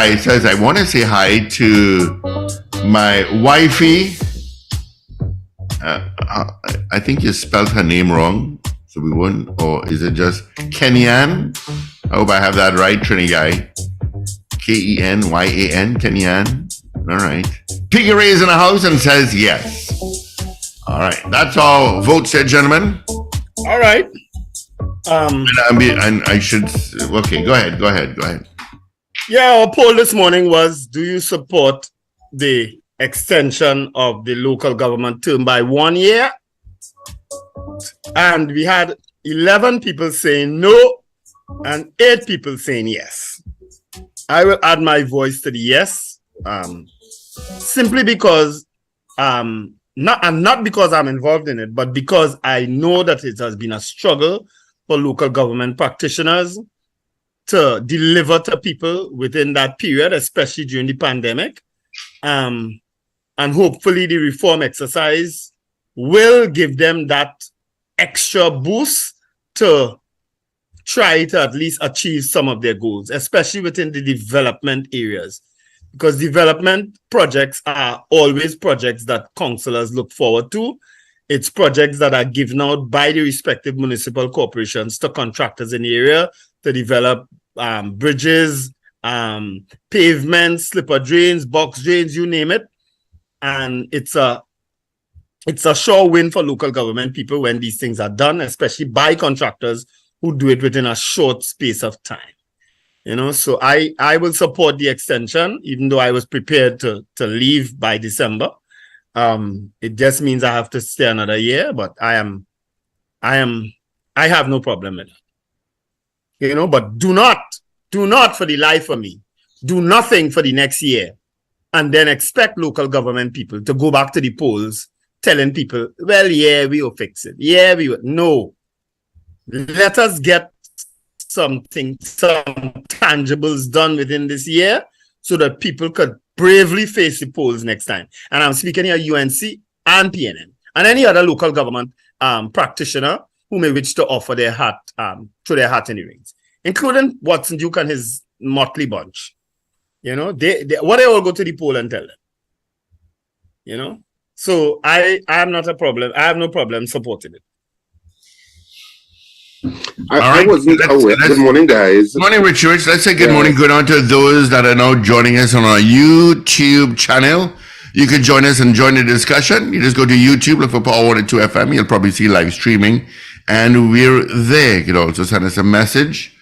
guy says, I want to say hi to my wifey. I think you spelled her name wrong, so we won't. Or is it just Kenyan? I hope I have that right, Trini guy. Kenyan, Kenyan. All right. Piggy Ray is in the house and says yes. All right. That's all votes there, gentlemen. All right. And I should. Okay, go ahead. Yeah, our poll this morning was: do you support the extension of the local government term by 1 year? And we had 11 people saying no and 8 people saying yes. I will add my voice to the yes, simply because not because I'm involved in it, but because I know that it has been a struggle for local government practitioners to deliver to people within that period, especially during the pandemic. And hopefully the reform exercise will give them that extra boost to try to at least achieve some of their goals, especially within the development areas. Because development projects are always projects that councillors look forward to. It's projects that are given out by the respective municipal corporations to contractors in the area to develop bridges, pavements, slipper drains, box drains, you name it. And it's a sure win for local government people when these things are done, especially by contractors who do it within a short space of time. You know, so I will support the extension, even though I was prepared to leave by December. It just means I have to stay another year, but I have no problem with it. You know, but do not for the life of me, do nothing for the next year and then expect local government people to go back to the polls telling people, well, yeah, we will fix it. Yeah, we will. No. Let us get some tangibles done within this year so that people could bravely face the polls next time. And I'm speaking here UNC and PNN and any other local government practitioner who may wish to offer their hat, throw their hat in the rings, including Watson Duke and his motley bunch. You know, they all go to the poll and tell them. You know, so I am not a problem. I have no problem supporting it. I wasn't aware. Good morning, guys. Good morning, Richard. Let's say good morning. Good on to those that are now joining us on our YouTube channel. You can join us and join the discussion. You just go to YouTube, look for Power 102 FM. You'll probably see live streaming, and we're there. You can also send us a message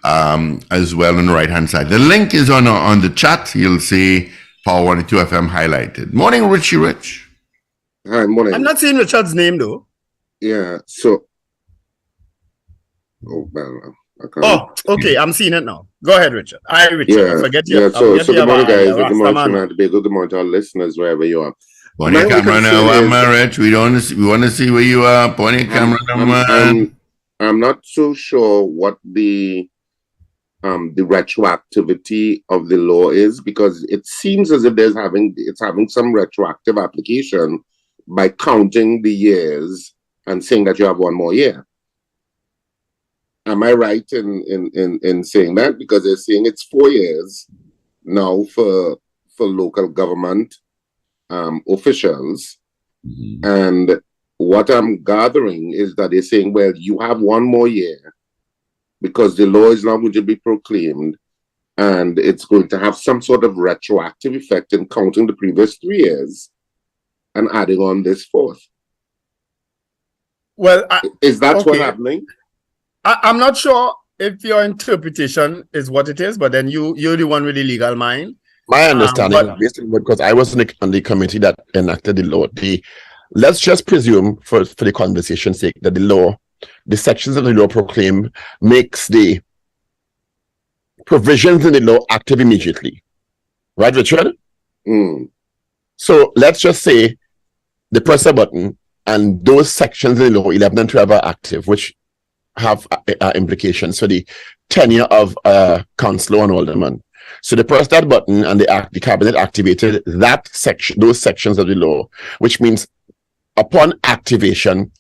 as well on the right-hand side. The link is on the chat. You'll see Power 102 FM highlighted. Morning, Richie Rich. Hi, morning. I'm not seeing Richard's name, though. Yeah, so... okay. I'm seeing it now. Go ahead, Richard. Richard. Yeah, Forget your. Yeah. So good morning, guys. Good morning, good morning to our listeners wherever you are. Point your camera now, Rich. We want to see where you are. Point your camera now. I'm not so sure what the retroactivity of the law is, because it seems as if it's having some retroactive application by counting the years and saying that you have one more year. Am I right in saying that? Because they're saying it's 4 years now for local government officials. Mm-hmm. And what I'm gathering is that they're saying, well, you have one more year because the law is now going to be proclaimed and it's going to have some sort of retroactive effect in counting the previous 3 years and adding on this fourth. Well, is that what's happening? I'm not sure if your interpretation is what it is, but then you're the one with the legal mind. My understanding, because I was on the committee that enacted the law, let's just presume for the conversation's sake that the sections of the law proclaim makes the provisions in the law active immediately. Right, Richard? Mm. So let's just say they press a button and those sections in the law, 11 and 12, are active, which have implications for the tenure of councillor and alderman. So they pressed that button and the cabinet activated those sections of the law, which means upon activation,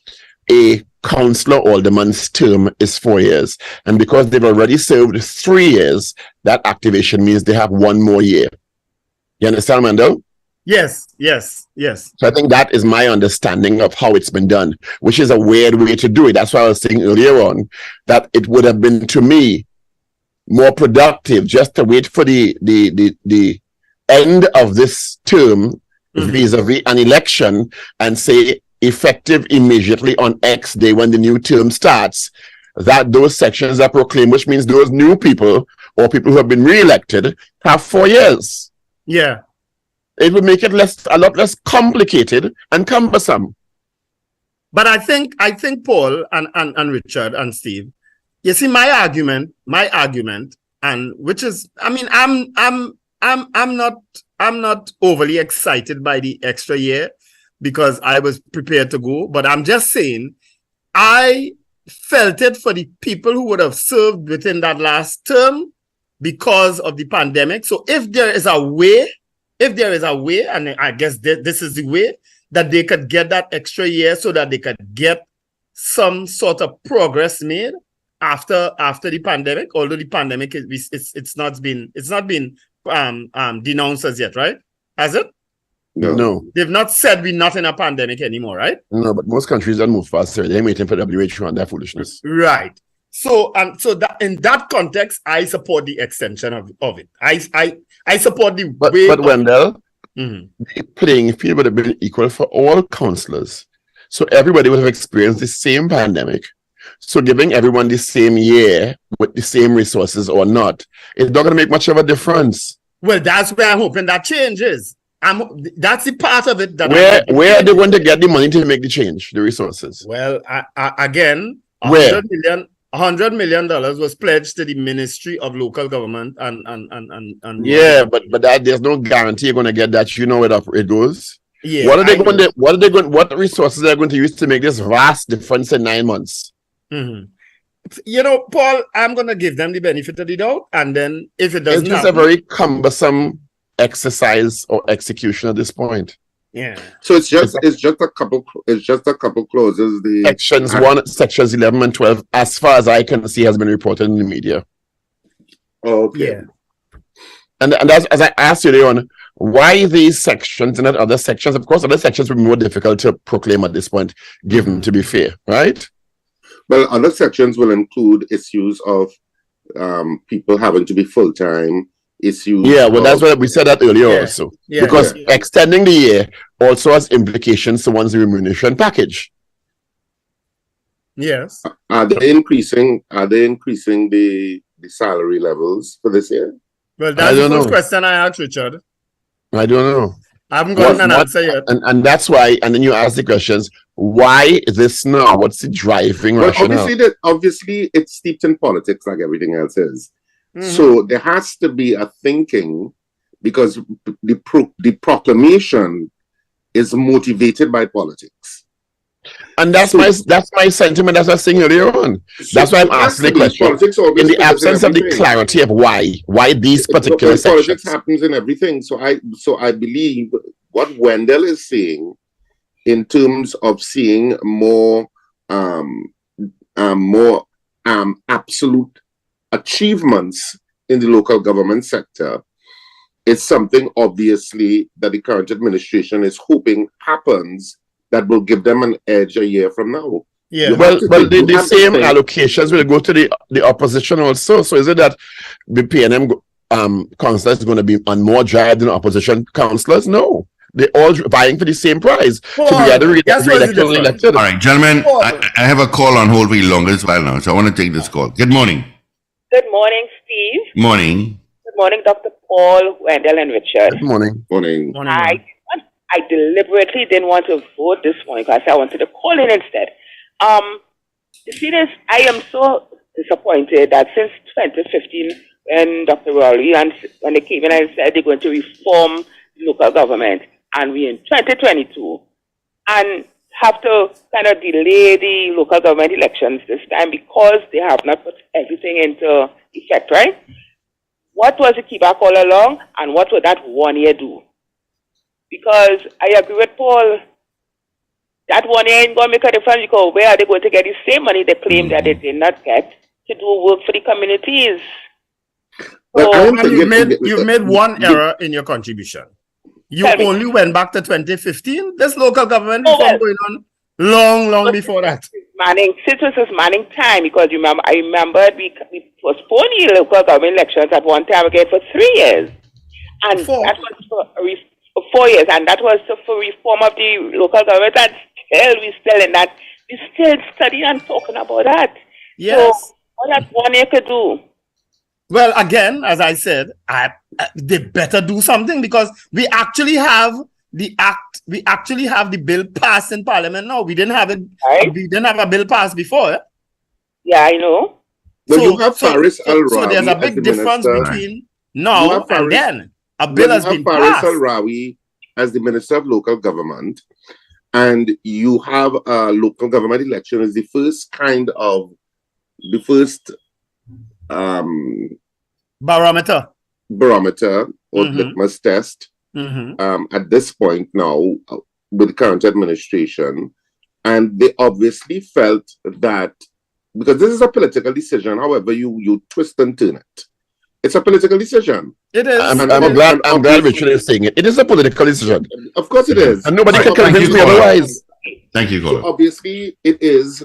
a councillor alderman's term is 4 years. And because they've already served 3 years, that activation means they have 1 more year. You understand, Wendell? Yes. So I think that is my understanding of how it's been done, which is a weird way to do it. That's why I was saying earlier on that it would have been, to me, more productive just to wait for the end of this term vis-a-vis an election and say effective immediately on X day when the new term starts, that those sections are proclaimed, which means those new people or people who have been re-elected have 4 years. Yeah. It would make it a lot less complicated and cumbersome. But I think Paul and Richard and Steve, you see my argument, and which is, I mean, I'm not overly excited by the extra year because I was prepared to go, but I'm just saying I felt it for the people who would have served within that last term because of the pandemic. So if there is a way, and I guess this is the way, that they could get that extra year so that they could get some sort of progress made after the pandemic, although the pandemic it's not been denounced as yet, right? Has it? No. They've not said we're not in a pandemic anymore, right? No, but most countries don't move faster. They're waiting for WHO and their foolishness. Right. So that in that context, I support the extension of it. I support the way. But Wendell, the playing field would have been equal for all councillors. So everybody would have experienced the same pandemic. So giving everyone the same year with the same resources or not, it's not going to make much of a difference. Well, that's where I'm hoping that changes. That's the part of it that where are they going to get the money to make the change, the resources? Well, again, $100 million was pledged to the Ministry of Local Government and yeah, but that there's no guarantee you're going to get that. You know where it goes. Yeah. What resources are they going to use to make this vast difference in 9 months? You know, Paul, I'm going to give them the benefit of the doubt, and then if it doesn't, it's just a very cumbersome exercise or execution at this point. Yeah. So it's just a couple clauses. The sections 11 and 12, as far as I can see, has been reported in the media. Okay. Yeah. And as I asked you, Leon, why these sections and not other sections? Of course, other sections will be more difficult to proclaim at this point, given to be fair, right? Well, other sections will include issues of people having to be full-time, issues. Yeah, well, that's what we said that earlier also. Yeah, because extending the year also has implications to one's remuneration package. Yes. Are they increasing the salary levels for this year? Well, that's the first question I asked Richard. I don't know. I haven't gotten an answer yet. And that's why, and then you ask the questions, why this now? What's the driving rationale? Obviously, it's steeped in politics like everything else is. So there has to be a thinking, because the proclamation is motivated by politics. And that's my sentiment, as I was saying earlier on. That's why I'm asking the question. In the absence of the clarity of why these particular sections. Politics happens in everything. So I believe what Wendell is saying in terms of seeing more absolute achievements in the local government sector is something obviously that the current administration is hoping happens, that will give them an edge a year from now. Yeah. Well, the same allocations will go to the opposition also. So is it that the PNM councillors is going to be on more drive than opposition councillors? No. They're all vying for the same prize to be either elected. All right, gentlemen, I have a call on hold for the longest while now, so I want to take this call. Good morning. Good morning, Steve. Morning. Good morning, Dr. Paul, Wendell, and Richard. Good morning. Morning. I deliberately didn't want to vote this morning because I wanted to call in instead. You see this, I am so disappointed that since 2015, when Dr. Rowley and when they came in and said they're going to reform local government, and we're in 2022, and have to kind of delay the local government elections this time because they have not put everything into effect, right? What was the keyback all along, and what would that 1 year do? Because I agree with Paul, that 1 year ain't going to make a difference because where are they going to get the same money they claim that they did not get to do work for the communities? But I don't And think you've made one error in your contribution. You Tell me. only went back to 2015. This local government Oh, reform well. going on long before that. Manning, since this is Manning time, because I remember we postponed the local government elections at one time again for 3 years. And Four. that was for 4 years, and that was for reform of the local government, and we're still in that. We're still studying and talking about that. Yes. So, what that 1 year could do? Well, again, as I said, they better do something because we actually have the act. We actually have the bill passed in Parliament now. We didn't have it. Right. We didn't have a bill passed before. Yeah, I know. Well, you have Faris so Al-Rawi there's a as big the difference minister. between You now have and Faris- then. A bill has been Faris passed. Al-Rawi as the Minister of Local Government, and you have a local government election as the first Barometer. barometer or Mhm. litmus test Mm-hmm. at this point now with the current administration. And they obviously felt that because this is a political decision, however you twist and turn it. It's a political decision. It is. I'm It is. glad Richard is saying it. It is a political decision. Of course it is. And nobody Right. can Thank convince you, me Gordon. otherwise. Thank you, So Golo. obviously it is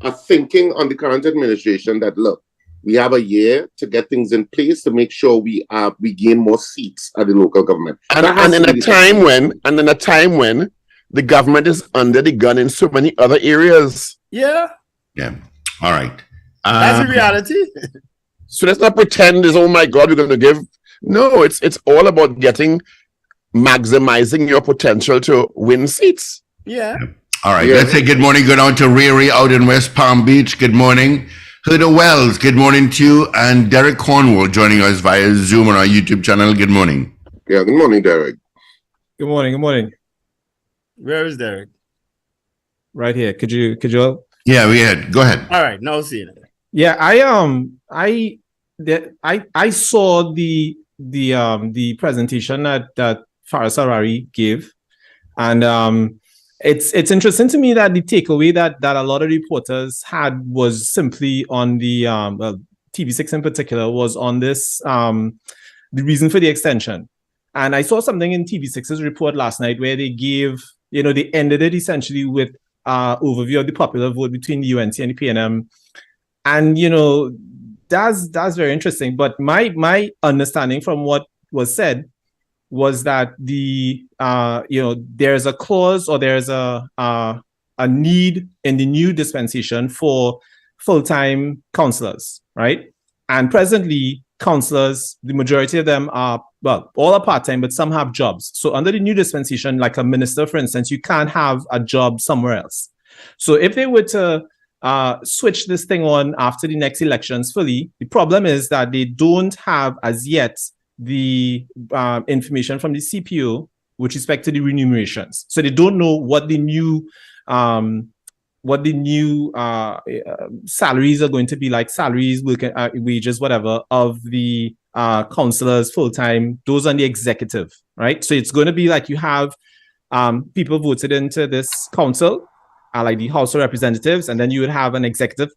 a thinking on the current administration that look, we have a year to get things in place to make sure we gain more seats at the local government. And in a time when the government is under the gun in so many other areas. Yeah. Yeah. All right. That's the reality. So let's not pretend is, oh my God, we're going to give. No, it's all about maximizing your potential to win seats. Yeah. All right. Yeah. Let's say good morning. Go down to Riri out in West Palm Beach. Good morning. Huda Wells, good morning to you. And Derek Cornwall joining us via Zoom on our YouTube channel. Good morning. Yeah, good morning, Derek. Good morning. Good morning. Where is Derek? Right here. Could you? Yeah, we had. Go ahead. All right. Now see it. Yeah, I saw the presentation that Faris Al-Rawi gave, and it's interesting to me that the takeaway that a lot of reporters had was simply on the TV6 in particular was on this the reason for the extension. And I saw something in TV6's report last night where they gave, they ended it essentially with overview of the popular vote between the UNC and the PNM. And, that's very interesting. But my understanding from what was said was that there's a clause or there's a need in the new dispensation for full-time counselors, right? And presently, counselors, the majority of them are, well, all are part-time, but some have jobs. So under the new dispensation, like a minister, for instance, you can't have a job somewhere else. So if they were to switch this thing on after the next elections fully, the problem is that they don't have as yet the information from the CPO with respect to the remunerations. So they don't know what the new salaries are going to be like, salaries, wages, whatever, of the counselors full-time, those on the executive, right? So it's going to be like you have people voted into this council, like the House of Representatives, and then you would have an executive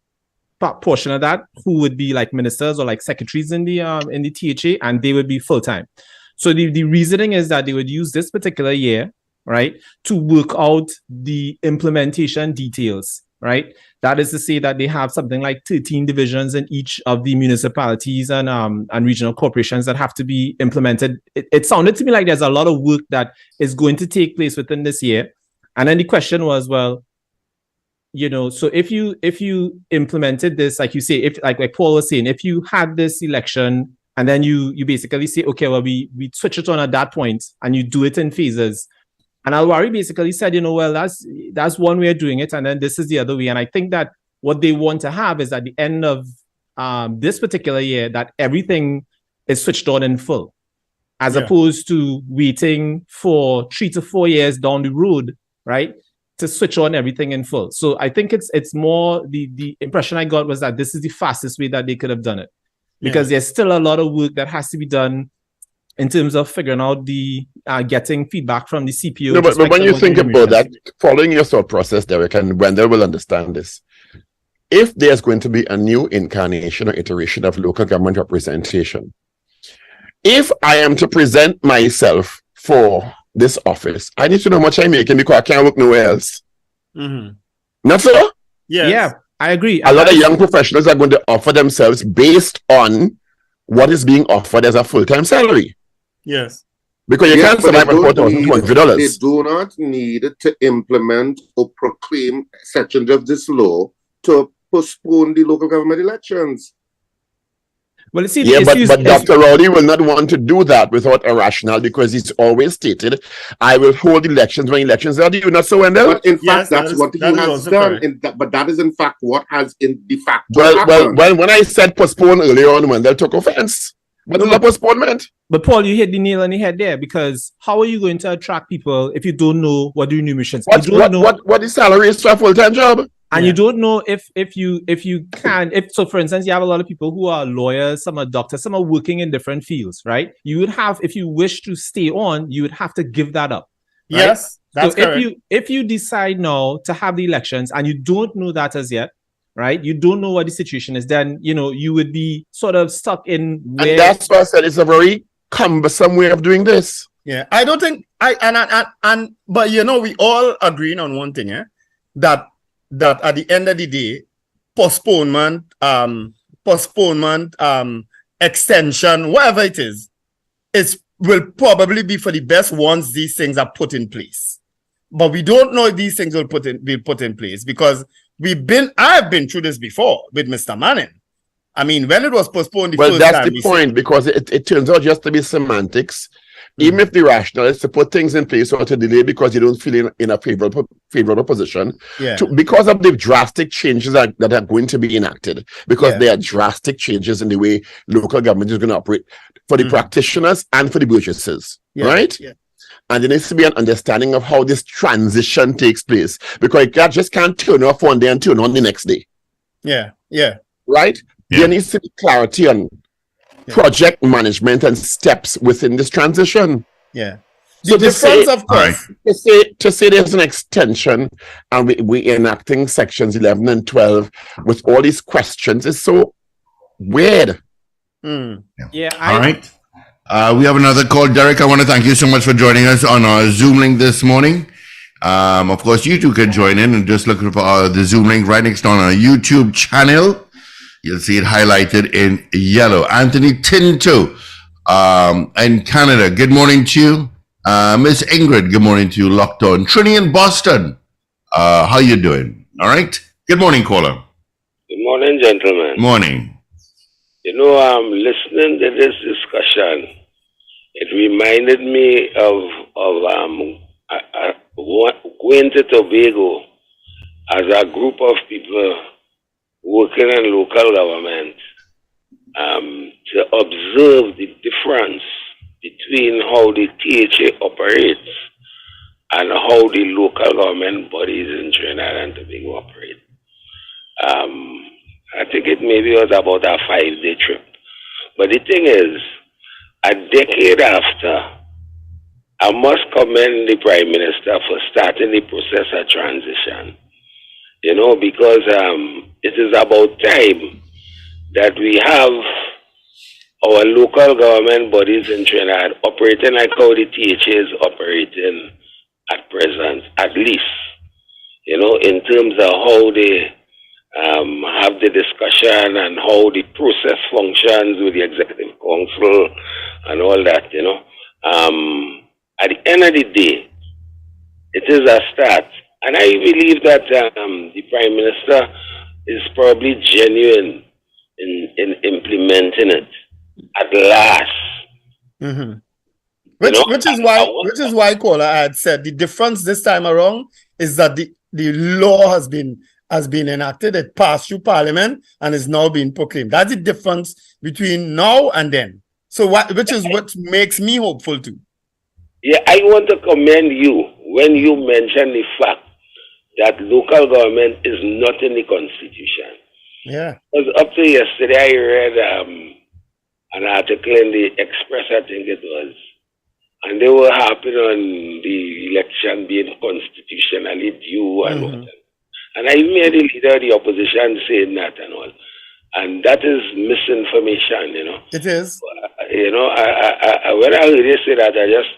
portion of that who would be like ministers or like secretaries in the THA, and they would be full-time. So the reasoning is that they would use this particular year, right, to work out the implementation details, right? That is to say that they have something like 13 divisions in each of the municipalities and regional corporations that have to be implemented. It sounded to me like there's a lot of work that is going to take place within this year. And then the question was, well, so if you implemented this, like you say, if like Paul was saying, if you had this election and then you basically say, okay, well, we switch it on at that point and you do it in phases. And Al-Rawi basically said, well, that's one way of doing it, and then this is the other way. And I think that what they want to have is at the end of this particular year that everything is switched on in full, as opposed to waiting for 3 to 4 years down the road, right, to switch on everything in full. So I think it's more the impression I got was that this is the fastest way that they could have done it, because there's still a lot of work that has to be done in terms of figuring out the getting feedback from the CPO. No, but when you think about that, following your thought process, Derek, and Wendell will understand this. If there's going to be a new incarnation or iteration of local government representation, if I am to present myself for this office, I need to know how much I'm making because I can't work nowhere else. Mm-hmm. Not so? Yeah, I agree. A lot of young professionals are going to offer themselves based on what is being offered as a full-time salary. Yes. Because you can't survive on $4,200. They do not need to implement or proclaim sections of this law to postpone the local government elections. Well, see, but Dr. Rowley will not want to do that without a rationale because he's always stated, I will hold elections when elections are due. Not so, Wendell? But in fact, that's what he has done. But that is in fact what has in de facto happened. Well, when I said postpone earlier on, Wendell took offense. But no postponement. But Paul, you hit the nail on the head there, because how are you going to attract people if you don't know what the remunerations? What the salary is for a full-time job? And you don't know if so for instance, you have a lot of people who are lawyers, some are doctors, some are working in different fields, right? You would have, if you wish to stay on, you would have to give that up. Right? Yes, that's correct. If you decide now to have the elections and you don't know that as yet, right? You don't know what the situation is, then you would be sort of stuck in where. And that's why I said it's a very cumbersome way of doing this. Yeah, I don't think but we all agreeing on one thing, that at the end of the day, postponement, extension, whatever it is will probably be for the best once these things are put in place. But we don't know if these things will be put in place because I've been through this before with Mr. Manning. I mean, when it was postponed well, that's the point, because it turns out just to be semantics. Even if the rationale is to put things in place or to delay because you don't feel in a favorable position, because of the drastic changes that are going to be enacted, because there are drastic changes in the way local government is going to operate for the practitioners and for the businesses, right? Yeah. And there needs to be an understanding of how this transition takes place, because you just can't turn off one day and turn on the next day. Yeah. Right? Yeah. There needs to be clarity on project management and steps within this transition. Yeah. So to say there's an extension and we enacting sections 11 and 12 with all these questions is so weird. Yeah. All right. We have another call. Derek, I want to thank you so much for joining us on our Zoom link this morning. Of course, you too can join in and just look for the Zoom link right next on our YouTube channel. You'll see it highlighted in yellow. Anthony Tinto in Canada. Good morning to you. Miss Ingrid, good morning to you. Locked on. Trini in Boston. How you doing? All right. Good morning, caller. Good morning, gentlemen. Morning. I'm listening to this discussion. It reminded me of going to Tobago as a group of people working in local government to observe the difference between how the THA operates and how the local government bodies in Trinidad and Tobago operate. I think it maybe was about a 5-day trip. But the thing is, a decade after, I must commend the Prime Minister for starting the process of transition. Because it is about time that we have our local government bodies in Trinidad operating like how the THA is operating at present, at least, in terms of how they have the discussion and how the process functions with the Executive Council and all that, At the end of the day, it is a start. And I believe that the Prime Minister is probably genuine in implementing it at last. Which is why caller I had said the difference this time around is that the law has been enacted. It passed through Parliament and is now being proclaimed. That's the difference between now and then. So which is what makes me hopeful too. Yeah, I want to commend you when you mention the fact that local government is not in the Constitution. Yeah. Because up to yesterday, I read an article in the Express, I think it was, and they were harping on the election being constitutionally due and what. And I even heard the leader of the opposition saying that and all. And that is misinformation, you know. It is. You know, when I heard you say that, I just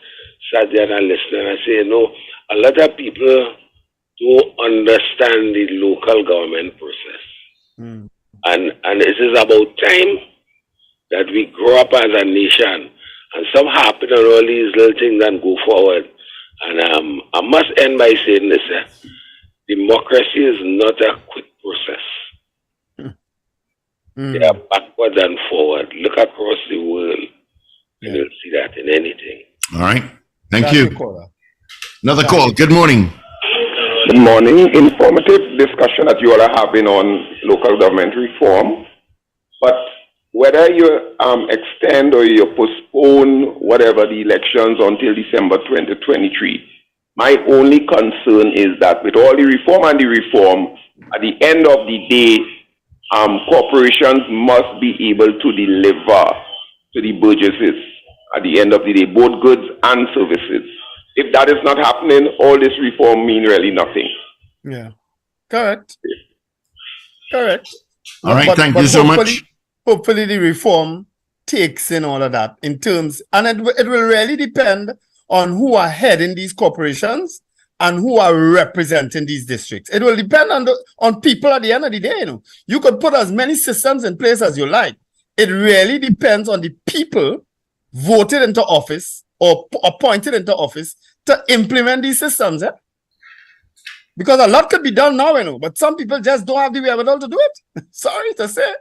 sat there and listened and I say, you know, a lot of people don't understand the local government process. And it is about time that we grow up as a nation and stop harping on all these little things and go forward. And I must end by saying this. Democracy is not a quick process. They are backward and forward. Look across the world. And you'll see that in anything. All right. Thank you. Another call. Good morning. Good morning. Informative discussion that you all are having on local government reform. But whether you extend or you postpone whatever the elections until December 2023, my only concern is that with all the reform and the reform, at the end of the day, corporations must be able to deliver to the burgesses at the end of the day, both goods and services. If that is not happening, all this reform mean really nothing. Yeah. Correct. Correct. All right. Thank you so much. Hopefully the reform takes in all of that in terms, and it will really depend on who are heading these corporations and who are representing these districts. It will depend on people at the end of the day. You know, you could put as many systems in place as you like. It really depends on the people voted into office or appointed into office to implement these systems. Because a lot could be done now, you know, but some people just don't have the wherewithal to do it. Sorry to say.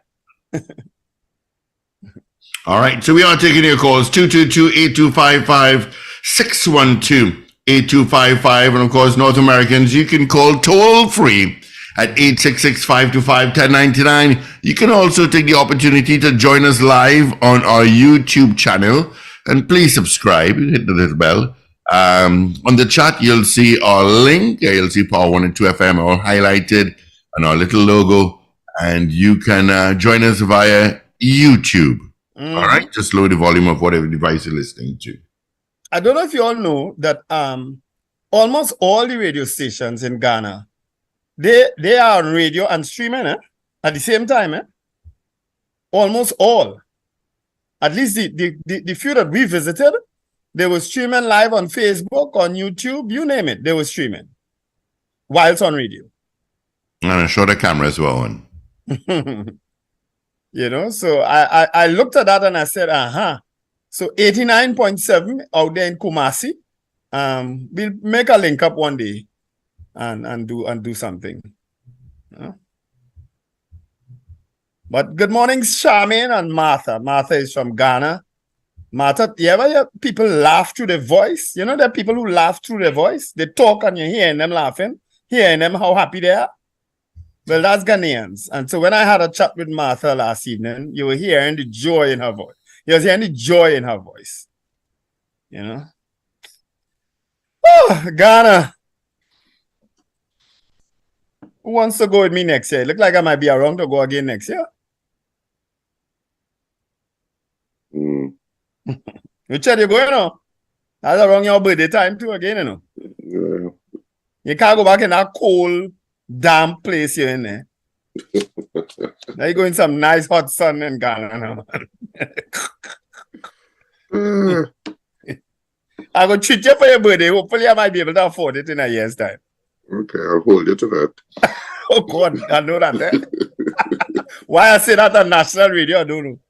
All right. So we are taking your calls. 222-8255, 612-8255. And of course, North Americans, you can call toll free at 866-525-1099. You can also take the opportunity to join us live on our YouTube channel. And please subscribe. Hit the little bell. On the chat, you'll see our link. You'll see Power 102 FM all highlighted and our little logo. And you can join us via YouTube. All right? Just lower the volume of whatever device you're listening to. I don't know if you all know that almost all the radio stations in Ghana, they are on radio and streaming at the same time. Almost all. At least the few that we visited, they were streaming live on Facebook, on YouTube, you name it, they were streaming whilst on radio. And I'm sure the camera as well. You know, so I looked at that and I said, so 89.7 out there in Kumasi. We'll make a link up one day and do something. But good morning, Charmaine and Martha. Martha is from Ghana. Martha, you ever hear people laugh through their voice? You know, there are people who laugh through their voice. They talk and you're hearing them laughing, hearing them how happy they are. Well, that's Ghanaians. And so when I had a chat with Martha last evening, you were hearing the joy in her voice. You were hearing the joy in her voice. You know? Oh, Ghana. Who wants to go with me next year? Look like I might be around to go again next year. Which are you going on? That's around your birthday time too again, you know. Yeah. You can't go back in that cold, damp place you're in there. Now you go in some nice hot sun in Ghana now. I will treat you for your birthday. Hopefully I might be able to afford it in a year's time. Okay, I'll hold you to that. Oh God, I know that. Why I say that on national radio, I don't know.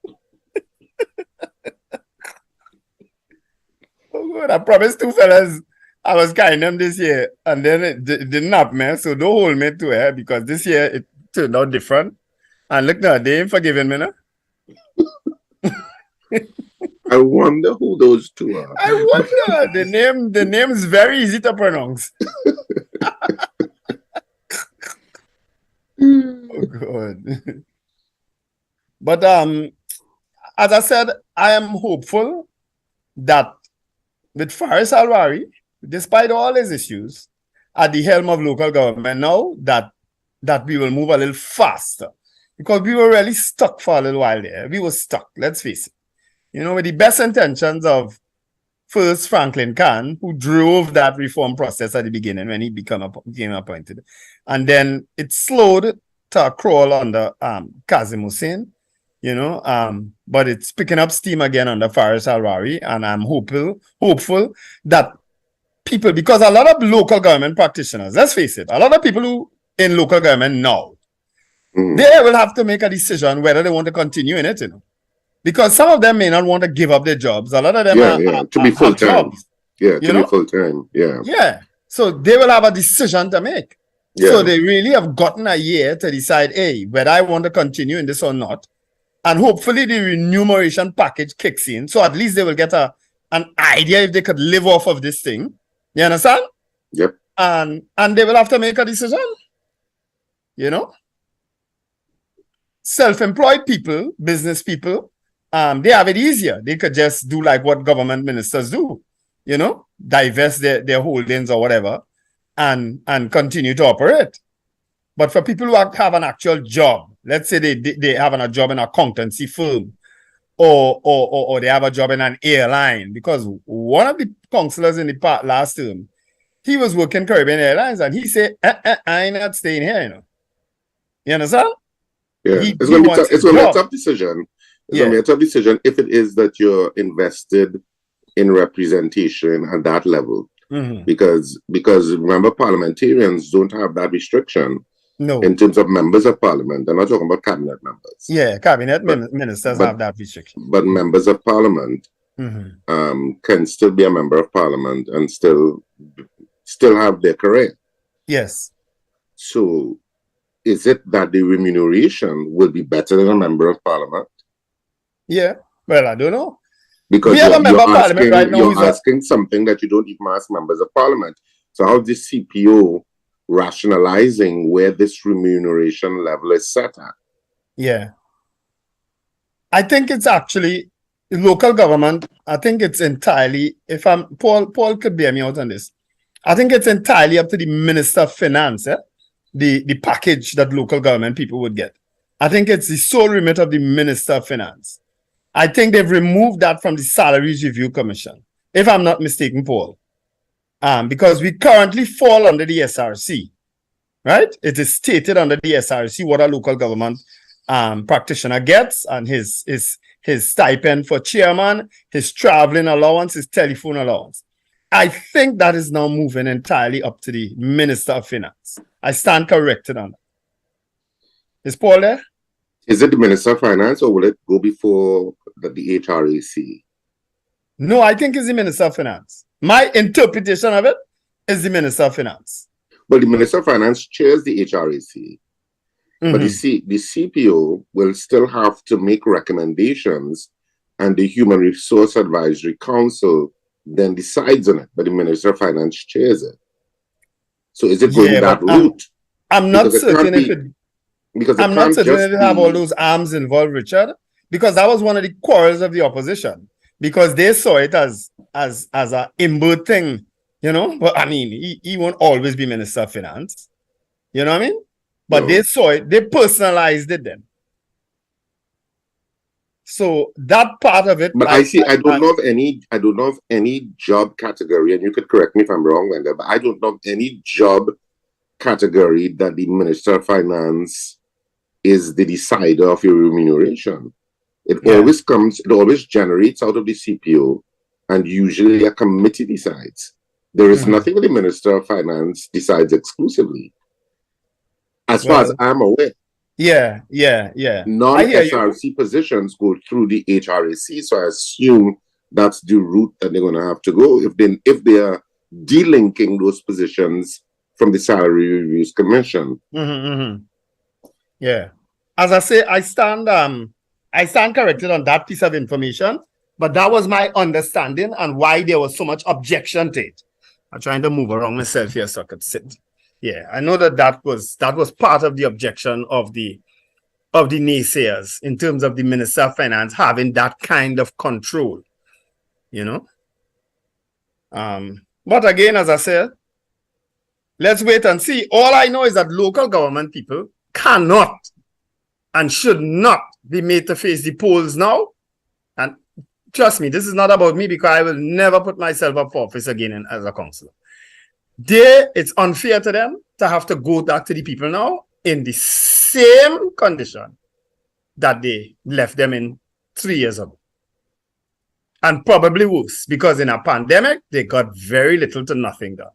Oh God, I promised two fellas I was carrying them this year, and then it didn't happen, so don't hold me to it because this year it turned out different. And look now, they ain't forgiving me now. I wonder who those two are. I wonder. The name is very easy to pronounce. Oh God. But as I said, I am hopeful that with Faris Alwari, despite all his issues, at the helm of local government now, that we will move a little faster. Because we were really stuck for a little while there. We were stuck, let's face it. with the best intentions of first Franklin Khan, who drove that reform process at the beginning when he became appointed. And then it slowed to a crawl under Kazim Hussein, but it's picking up steam again under Faris Alwari, and I'm hopeful that people, because a lot of local government practitioners, let's face it, a lot of people who in local government now, they will have to make a decision whether they want to continue in it, because some of them may not want to give up their jobs. A lot of them to be full time. Yeah, to be full time. Yeah. Yeah. So they will have a decision to make. Yeah. So they really have gotten a year to decide, hey, whether I want to continue in this or not. And hopefully the remuneration package kicks in. So at least they will get an idea if they could live off of this thing. You understand? Yep. And they will have to make a decision. Self-employed people, business people, they have it easier. They could just do like what government ministers do, divest their holdings or whatever and continue to operate. But for people who have an actual job, let's say they have a job in an accountancy firm or they have a job in an airline, because one of the councillors in the last term, he was working Caribbean Airlines and he said, I ain't not staying here, You understand? Yeah, it's going to be a tough decision. It's going to be a tough decision if it is that you're invested in representation at that level. Because remember, parliamentarians don't have that restriction. No. In terms of members of parliament. I'm not talking about cabinet members. Yeah, cabinet ministers have that restriction. But members of parliament can still be a member of parliament and still have their career. Yes. So is it that the remuneration will be better than a member of parliament? Yeah. Well, I don't know. Because you're asking something that you don't even ask members of parliament. So how is the CPO rationalizing where this remuneration level is set at? Yeah. I think it's actually local government. I think it's entirely, Paul could bear me out on this. I think it's entirely up to the Minister of Finance, the package that local government people would get. I think it's the sole remit of the Minister of Finance. I think they've removed that from the Salaries Review Commission, if I'm not mistaken, Paul. Because we currently fall under the SRC, right? It is stated under the SRC what a local government practitioner gets, and his stipend for chairman, his traveling allowance, his telephone allowance. I think that is now moving entirely up to the Minister of Finance. I stand corrected on that. Is Paul there? Is it the Minister of Finance, or will it go before the HRAC? No, I think it's the Minister of Finance. My interpretation of it is the Minister of Finance. Well, the Minister of Finance chairs the HRAC. But the CPO will still have to make recommendations, and the Human Resource Advisory Council then decides on it, but the Minister of Finance chairs it. So is it going that route? I'm not certain if it... I'm not certain if it have all those arms involved, Richard, because that was one of the quarrels of the opposition, because they saw it as an inbred thing, But I mean, he won't always be Minister of Finance, you know what I mean? But they saw it, they personalized it then. So that part of it. But I don't know of any job category, and you could correct me if I'm wrong, Wendell, but I don't know of any job category that the Minister of Finance is the decider of your remuneration. It always generates out of the CPO, and usually a committee decides. There is nothing that the Minister of Finance decides exclusively, as far as I'm aware. Yeah. Non-SRC positions go through the HRAC, so I assume that's the route that they're going to have to go if they are delinking those positions from the Salary Reviews Commission. Yeah. As I say, I stand corrected on that piece of information, but that was my understanding and why there was so much objection to it. I'm trying to move around myself here so I could sit. Yeah, I know that was part of the objection of the naysayers in terms of the Minister of Finance having that kind of control, But again, as I said, let's wait and see. All I know is that local government people cannot and should not be made to face the polls now. And trust me, this is not about me because I will never put myself up for office again as a councillor. It's unfair to them to have to go back to the people now in the same condition that they left them in 3 years ago. And probably worse, because in a pandemic, they got very little to nothing done.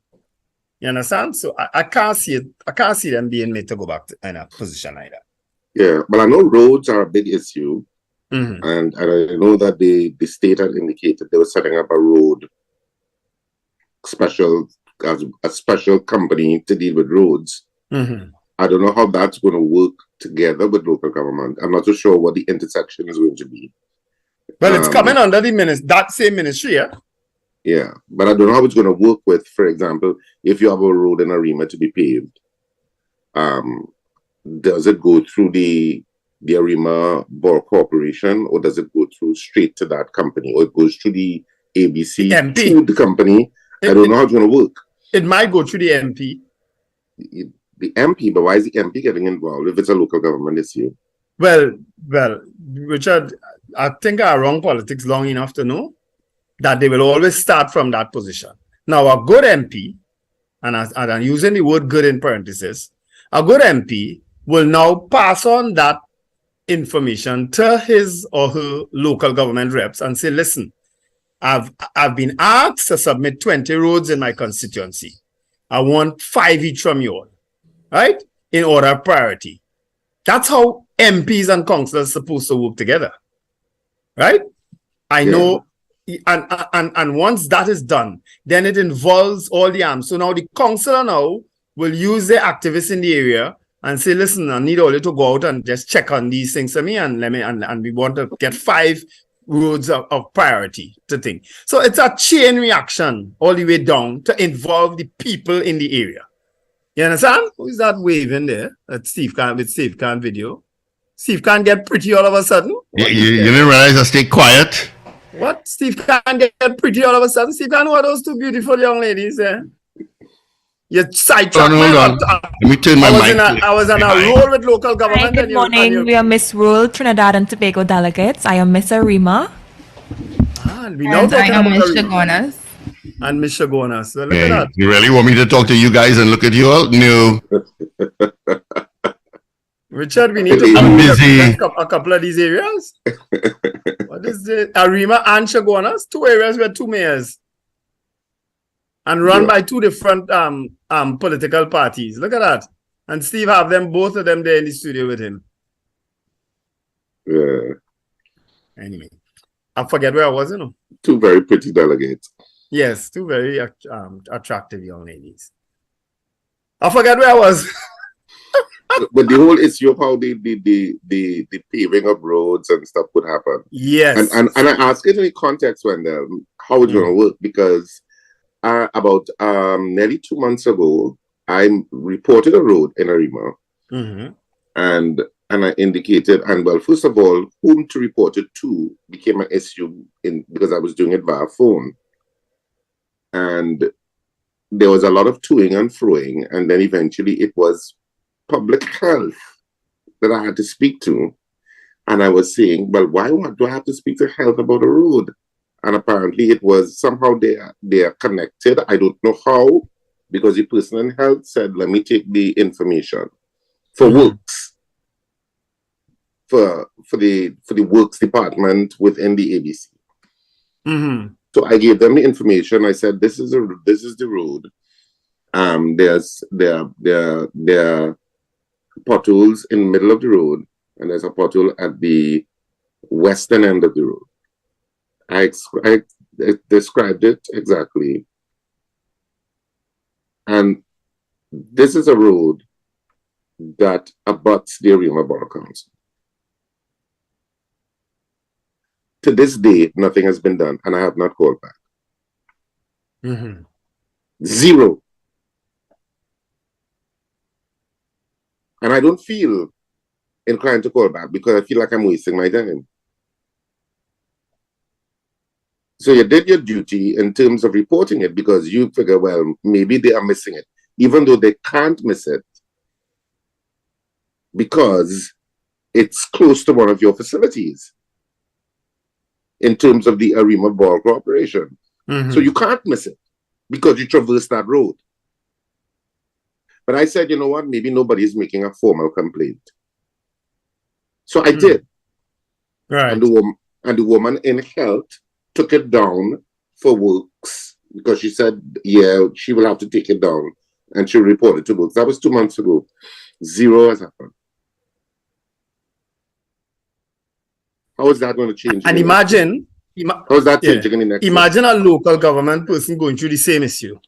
You understand? So I can't see it. I can't see them being made to go back in a position like that. Yeah, but I know roads are a big issue. Mm-hmm. And I know that the state had indicated they were setting up a road a special company to deal with roads. Mm-hmm. I don't know how that's going to work together with local government. I'm not so sure what the intersection is going to be. Well, it's coming under that same ministry, yeah? Yeah, but I don't know how it's going to work with, for example, if you have a road in Arima to be paved, does it go through the Arima Borough Corporation, or does it go through straight to that company, or it goes through the ABC MP. to the company? I don't know how it's going to work. It might go through the MP. The MP, but why is the MP getting involved if it's a local government issue? Well, Richard, I think I run politics long enough to know that they will always start from that position. Now, a good MP, and I'm using the word good in parentheses, a good MP will now pass on that information to his or her local government reps and say, listen, I've been asked to submit 20 roads in my constituency. I want 5 each from you all, right? In order of priority. That's how MPs and councillors are supposed to work together, right? I know, and once that is done, then it involves all the arms. So now the councillor now will use the activists in the area and say, listen, I need all you to go out and just check on these things for me, and we want to get 5 roads of priority to think. So it's a chain reaction all the way down to involve the people in the area. You understand? Who is that waving there? That Steve Khan video. Steve Khan get pretty all of a sudden. You didn't realize I stay quiet? What? Steve Khan get pretty all of a sudden? Steve Khan, who are those 2 beautiful young ladies there? You sidetracked Hold on. Let me turn my mic. I was on a roll with local government. Hi, good morning. We are Miss World Trinidad and Tobago delegates. I am Miss Arima. And I am Miss Shagonas. And Miss Shagonas. So look at that. You really want me to talk to you guys and look at you all? No. Richard, we need to go a couple of these areas. What is the Arima and Shagonas? 2 areas with 2 mayors. And run by 2 different political parties. Look at that. And Steve have both of them there in the studio with him. Yeah. Anyway, I forget where I was, 2 very pretty delegates. Yes, 2 very attractive young ladies. I forget where I was. But the whole issue of how the paving of roads and stuff would happen. Yes. And I ask it in the context, Wendell, how it's going to work, because about nearly 2 months ago, I reported a road in Arima, and I indicated, and well, first of all, whom to report it to became an issue because I was doing it via phone, and there was a lot of toing and froing, and then eventually it was public health that I had to speak to, and I was saying, well, why do I have to speak to health about a road? And apparently it was somehow they are connected. I don't know how, because the person in health said, let me take the information for works, for the works department within the ABC. So I gave them the information. I said, this is the road. There are potholes in the middle of the road, and there's a pothole at the western end of the road. I described it exactly. And this is a road that abuts the Arima Borough Council. To this day, nothing has been done, and I have not called back. 0. And I don't feel inclined to call back because I feel like I'm wasting my time. So you did your duty in terms of reporting it because you figure, well, maybe they are missing it, even though they can't miss it because it's close to one of your facilities. in terms of the Arima Borough Corporation. So you can't miss it because you traverse that road. But I said, you know what, maybe nobody's making a formal complaint. So I did. Right. And the woman in health took it down for works because she said, yeah, she will have to take it down. And she reported to works. That was 2 months ago. Zero has happened. How is that going to change? And imagine, how is that changing in the next imagine a local government person going through the same issue.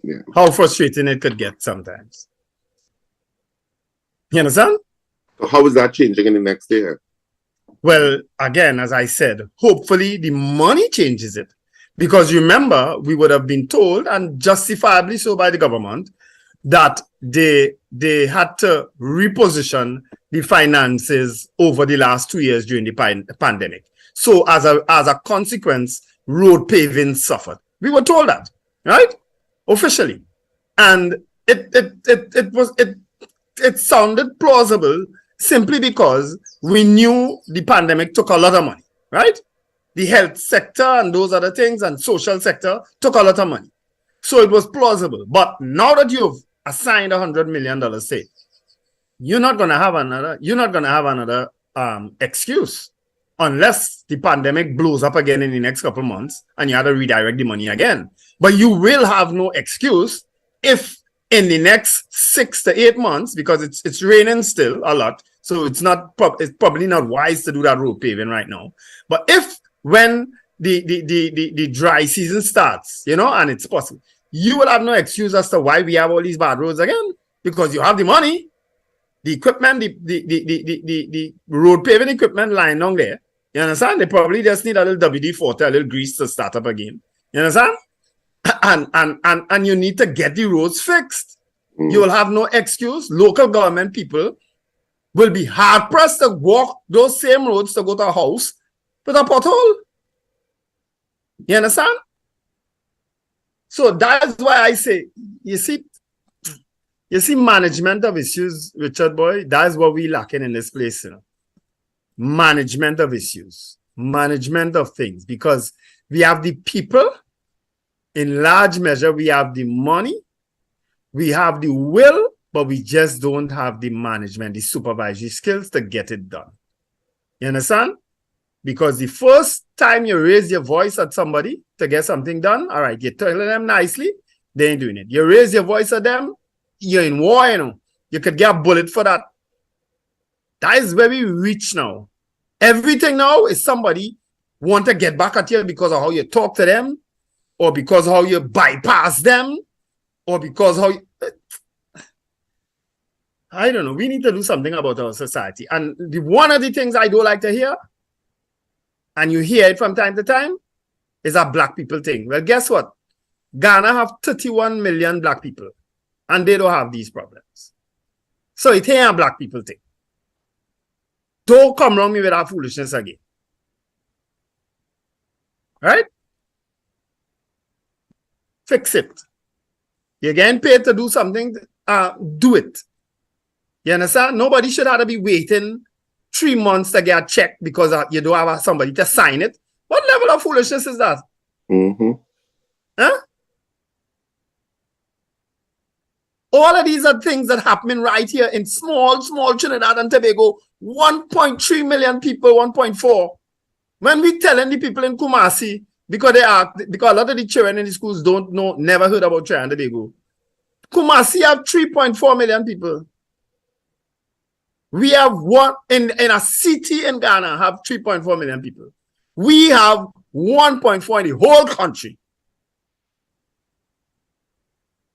Yeah. How frustrating it could get sometimes. You understand? So how is that changing in the next year? Well, again, as I said, hopefully the money changes it. Because remember, we would have been told, and justifiably so by the government, that they had to reposition the finances over the last 2 years during the pandemic. So as a consequence, road paving suffered. We were told that, right? Officially. And it sounded plausible simply because we knew the pandemic took a lot of money, right? The health sector and those other things and social sector took a lot of money. So it was plausible. But now that you've assigned $100 million, say, you're not gonna have another excuse unless the pandemic blows up again in the next couple of months and you have to redirect the money again. But you will have no excuse if in the next 6 to 8 months, because it's raining still a lot, so it's probably not wise to do that road paving right now. But if when the dry season starts, and it's possible, you will have no excuse as to why we have all these bad roads again, because you have the money, the equipment, the road paving equipment lying down there. You understand? They probably just need a little WD-40, a little grease to start up again. You understand? And you need to get the roads fixed. You will have no excuse. Local government people will be hard pressed to walk those same roads to go to a house with a pothole. You understand? So that's why I say, you see management of issues, Richard Boy, that's what we lacking in this place, Management of issues, management of things, because we have the people. In large measure, we have the money, we have the will, but we just don't have the management, the supervisory skills to get it done. You understand? Because the first time you raise your voice at somebody to get something done, all right, you're telling them nicely, they ain't doing it. You raise your voice at them, you're in war, You could get a bullet for that. That is where we reach now. Everything now is somebody want to get back at you because of how you talk to them, or because of how you bypass them, or because how you, I don't know. We need to do something about our society. And one of the things I don't like to hear, and you hear it from time to time, is a black people thing. Well, guess what? Ghana have 31 million black people, and they don't have these problems. So it ain't a black people thing. Don't come around me with that foolishness again. Right? Fix it. You're getting paid to do something, do it. You understand? Nobody should have to be waiting 3 months to get a check because you don't have somebody to sign it. What level of foolishness is that? Huh? All of these are things that happening right here in small Trinidad and Tobago. 1.3 million people, 1.4. When we telling the people in Kumasi, because a lot of the children in the schools don't know, never heard about Trinidad and Tobago. Kumasi have 3.4 million people. We have one in a city in Ghana have 3.4 million people. We have 1.4 in the whole country.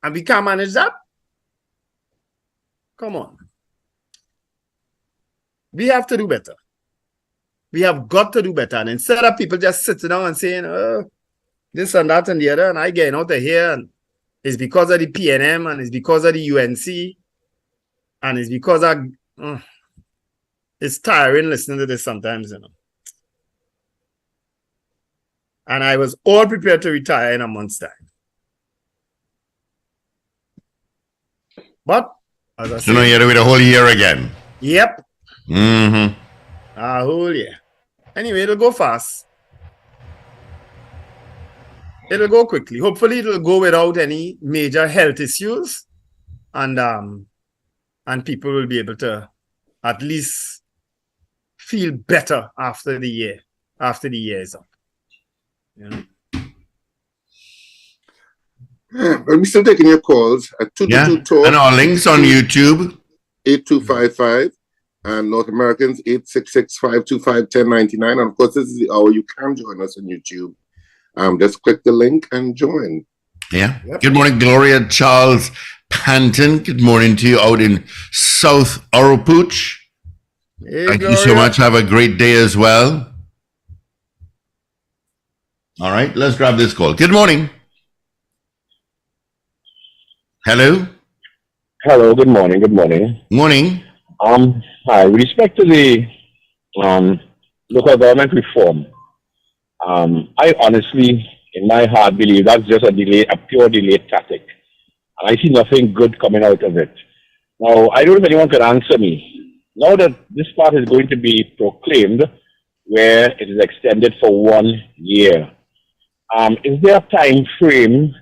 And we can't manage that? Come on. We have to do better. We have got to do better. And instead of people just sitting down and saying, oh, this and that and the other, and I getting out of here, and it's because of the PNM, and it's because of the UNC, and it's because of... it's tiring listening to this sometimes, And I was all prepared to retire in a month's time. But, as I said... you had to wait a whole year again. Yep. Mm-hmm. A whole year. Anyway, it'll go fast. It'll go quickly. Hopefully, it'll go without any major health issues, and people will be able to at least feel better after the year is up. Yeah. We're still taking your calls at 222 talk. And our links on YouTube 8255 and North Americans 866-525-1099. And of course, this is the hour you can join us on YouTube. Just click the link and join. Yeah. Yep. Good morning, Gloria Charles Panton. Good morning to you out in South Oropouche. Hey, Thank Gloria. you so much. Have a great day as well. All right, let's grab this call. Good morning. Hello. Hello, good morning. Good morning. Morning. Hi. With respect to the local government reform, I honestly, in my heart, believe that's just a pure delay tactic. And I see nothing good coming out of it. Now, I don't know if anyone can answer me. Now that this part is going to be proclaimed, where it is extended for 1 year, is there a time frame,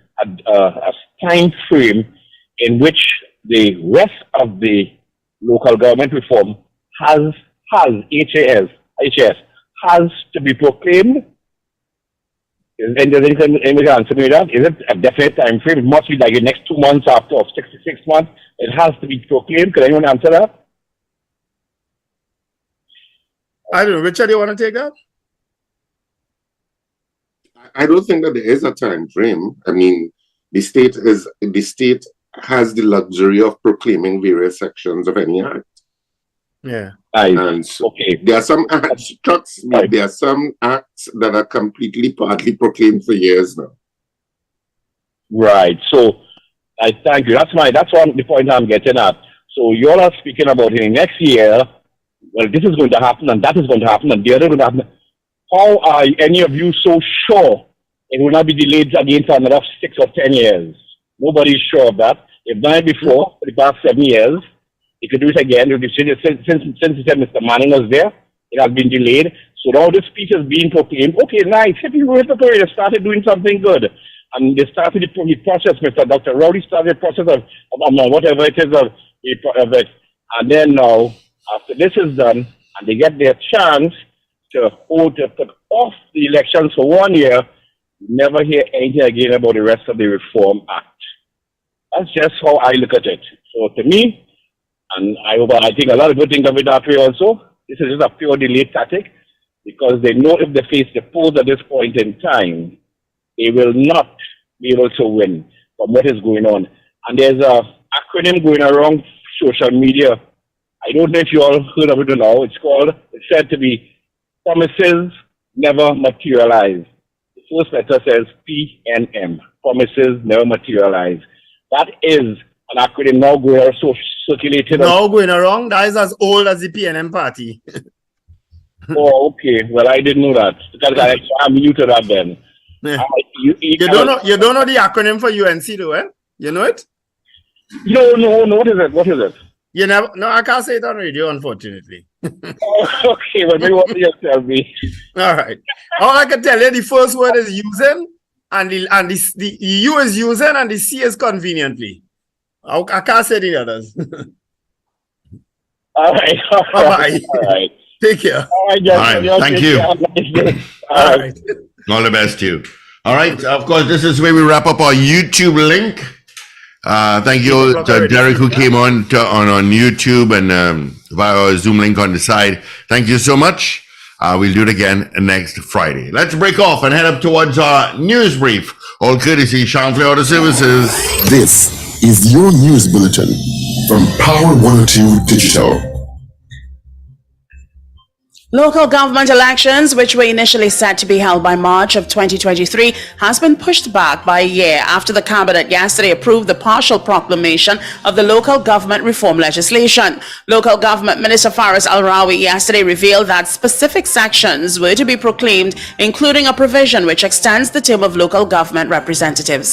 in which the rest of the local government reform has to be proclaimed? Does anyone answer me that? Is it a definite time frame? It must be like the next 2 months after, or 66 months. It has to be proclaimed. Can anyone answer that? I don't know. Richard, do you want to take that? I don't think that there is a time frame. I mean, the state has the luxury of proclaiming various sections of any act. Yeah. And so Okay. there are some acts, trust me, there are some acts that are completely partly proclaimed for years now. Right. So I thank you. That's the point I'm getting at. So you all are speaking about in next year, well, this is going to happen and that is going to happen and the other is going to happen. How are any of you so sure it will not be delayed again for another 6 or 10 years? Nobody is sure of that. They've done it before for the past 7 years. They could do it again. Since Mr. Manning was there, it has been delayed. So now this piece is being proclaimed. Okay, nice. If you were to they started doing something good. And they started the process, Dr. Rowley started the process of whatever it is of it. And then now, after this is done, and they get their chance to put off the elections for 1 year, you never hear anything again about the rest of the Reform Act. That's just how I look at it. So to me, and I think a lot of people think of it that way also, this is just a pure delay tactic because they know if they face the polls at this point in time, they will not be able to win from what is going on. And there's a acronym going around social media. I don't know if you all heard of it now. It's said to be Promises Never Materialize. The first letter says PNM, Promises Never Materialize. That is an acronym now going around circulated. Now going around, that is as old as the PNM party. Oh, okay. Well, I didn't know that because I'm new to that then. You don't know the acronym for UNC, though, eh? You know it? No. What is it? You never? No, I can't say it on radio, unfortunately. Okay, but maybe what do you tell me? All right. All I can tell you, the first word is using, and the U is using, and the C is conveniently. I can't say the others. All right. Bye-bye. All right. Take care. All right. Thank you. All right. All the best to you. All right. Of course, this is where we wrap up our YouTube link. Thank you to Derek who came on YouTube and via our Zoom link on the side. Thank you so much. We'll do it again next Friday. Let's break off and head up towards our news brief. All courtesy Champlain Auto Services. This is your news bulletin from Power 102 Digital. Local government elections, which were initially set to be held by March of 2023, has been pushed back by a year after the cabinet yesterday approved the partial proclamation of the local government reform legislation. Local government Minister Faris Al-Rawi yesterday revealed that specific sections were to be proclaimed, including a provision which extends the term of local government representatives.